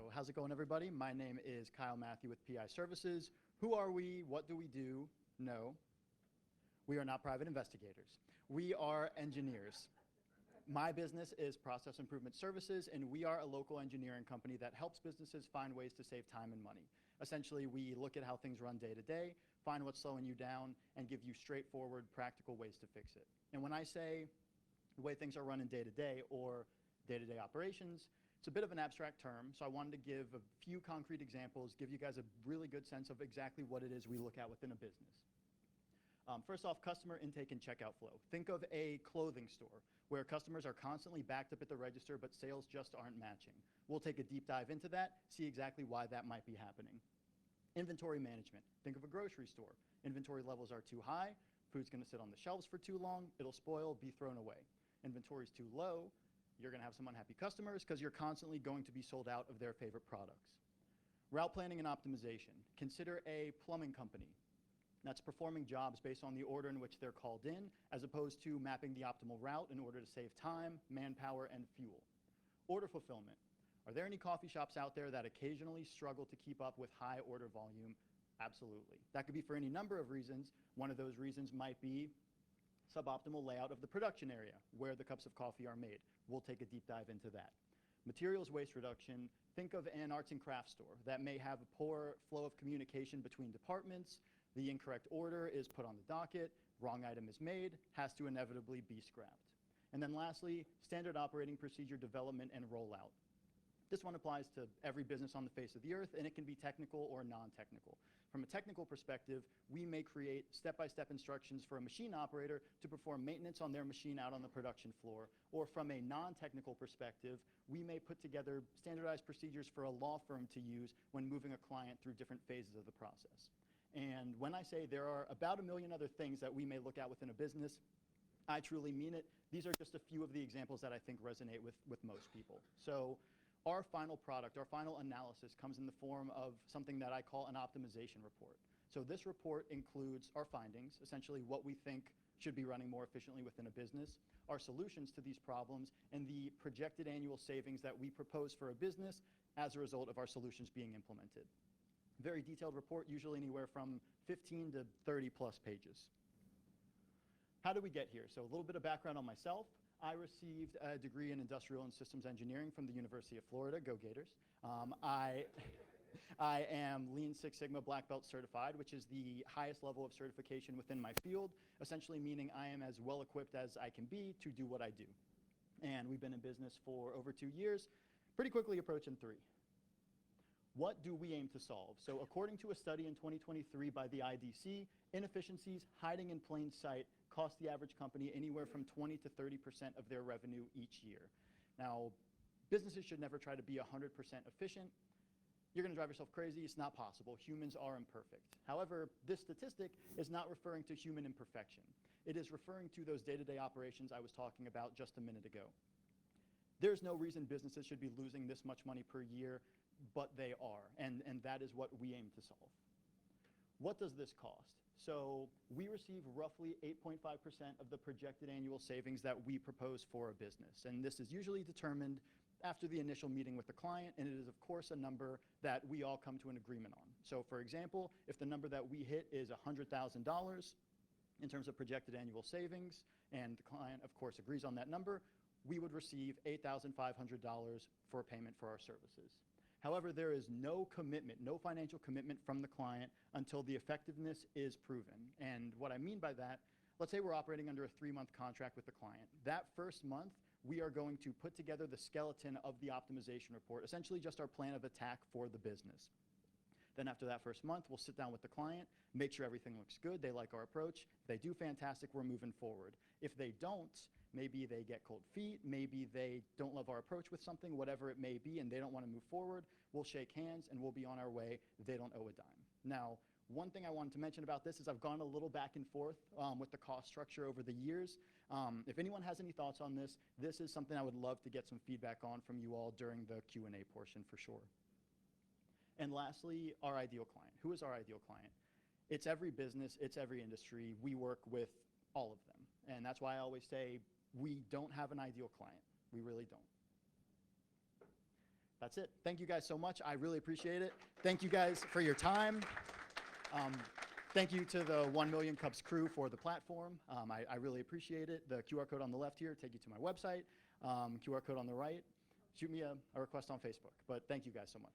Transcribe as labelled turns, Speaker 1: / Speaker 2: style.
Speaker 1: So how's it going, everybody? My name is Kyle Matthew with PI Services. Who are we? What do we do? No, we are not private investigators. We are engineers. My business is Process Improvement Services, and we are a local engineering company that helps businesses find ways to save time and money. Essentially, we look at how things run day to day, find what's slowing you down, and give you straightforward, practical ways to fix it. And when I say the way things are running day to day or day-to-day operations, it's a bit of an abstract term, so I wanted to give a few concrete examples, give you guys a really good sense of exactly what it is we look at within a business. First off, customer intake and checkout flow. Think of a clothing store where customers are constantly backed up at the register, but sales just aren't matching. We'll take a deep dive into that, see exactly why that might be happening. Inventory management. Think of a grocery store. Inventory levels are too high, food's gonna sit on the shelves for too long, it'll spoil, be thrown away. Inventory's too low, you're gonna have some unhappy customers because you're constantly going to be sold out of their favorite products. Route planning and optimization. Consider a plumbing company that's performing jobs based on the order in which they're called in, as opposed to mapping the optimal route in order to save time, manpower, and fuel. Order fulfillment. Are there any coffee shops out there that occasionally struggle to keep up with high order volume? Absolutely. That could be for any number of reasons. One of those reasons might be suboptimal layout of the production area where the cups of coffee are made. We'll take a deep dive into that. Materials waste reduction. Think of an arts and crafts store that may have a poor flow of communication between departments. The incorrect order is put on the docket, wrong item is made, has to inevitably be scrapped. And then lastly, standard operating procedure development and rollout. This one applies to every business on the face of the earth, and it can be technical or non-technical. From a technical perspective, we may create step-by-step instructions for a machine operator to perform maintenance on their machine out on the production floor. Or from a non-technical perspective, we may put together standardized procedures for a law firm to use when moving a client through different phases of the process. And when I say there are about a million other things that we may look at within a business, I truly mean it. These are just a few of the examples that I think resonate with most people. So our final product, our final analysis comes in the form of something that I call an optimization report. So this report includes our findings, essentially what we think should be running more efficiently within a business, our solutions to these problems, and the projected annual savings that we propose for a business as a result of our solutions being implemented. Very detailed report, usually anywhere from 15 to 30 plus pages. How did we get here? So a little bit of background on myself. I received a degree in industrial and systems engineering from the University of Florida, go Gators. I am Lean Six Sigma Black Belt certified, which is the highest level of certification within my field, essentially meaning I am as well equipped as I can be to do what I do. And we've been in business for over 2 years, pretty quickly approaching 3. What do we aim to solve? So according to a study in 2023 by the IDC, inefficiencies hiding in plain sight cost the average company anywhere from 20 to 30% of their revenue each year. Now, businesses should never try to be 100% efficient. You're gonna drive yourself crazy, it's not possible. Humans are imperfect. However, this statistic is not referring to human imperfection. It is referring to those day-to-day operations I was talking about just a minute ago. There's no reason businesses should be losing this much money per year, but they are, and that is what we aim to solve. What does this cost? So we receive roughly 8.5% of the projected annual savings that we propose for a business, and this is usually determined after the initial meeting with the client, and it is of course a number that we all come to an agreement on. So for example, if the number that we hit is $100,000 in terms of projected annual savings, and the client of course agrees on that number, we would receive $8,500 for payment for our services. However, there is no commitment, no financial commitment from the client until the effectiveness is proven. And what I mean by that, let's say we're operating under a 3-month contract with the client. That first month, we are going to put together the skeleton of the optimization report, essentially just our plan of attack for the business. Then after that first month, we'll sit down with the client, make sure everything looks good, they like our approach. If they do fantastic, we're moving forward. If they don't, maybe they get cold feet, maybe they don't love our approach with something, whatever it may be, and they don't want to move forward, we'll shake hands and we'll be on our way. They don't owe a dime. Now, one thing I wanted to mention about this is I've gone a little back and forth with the cost structure over the years. If anyone has any thoughts on this, this is something I would love to get some feedback on from you all during the Q&A portion for sure. And lastly, our ideal client. Who is our ideal client? It's every business, it's every industry. We work with all of them. And that's why I always say we don't have an ideal client. We really don't. That's it. Thank you guys so much. I really appreciate it. Thank you guys for your time. Thank you to the 1 Million Cups crew for the platform. I really appreciate it. The QR code on the left here, take you to my website. QR code on the right, shoot me a request on Facebook. But thank you guys so much.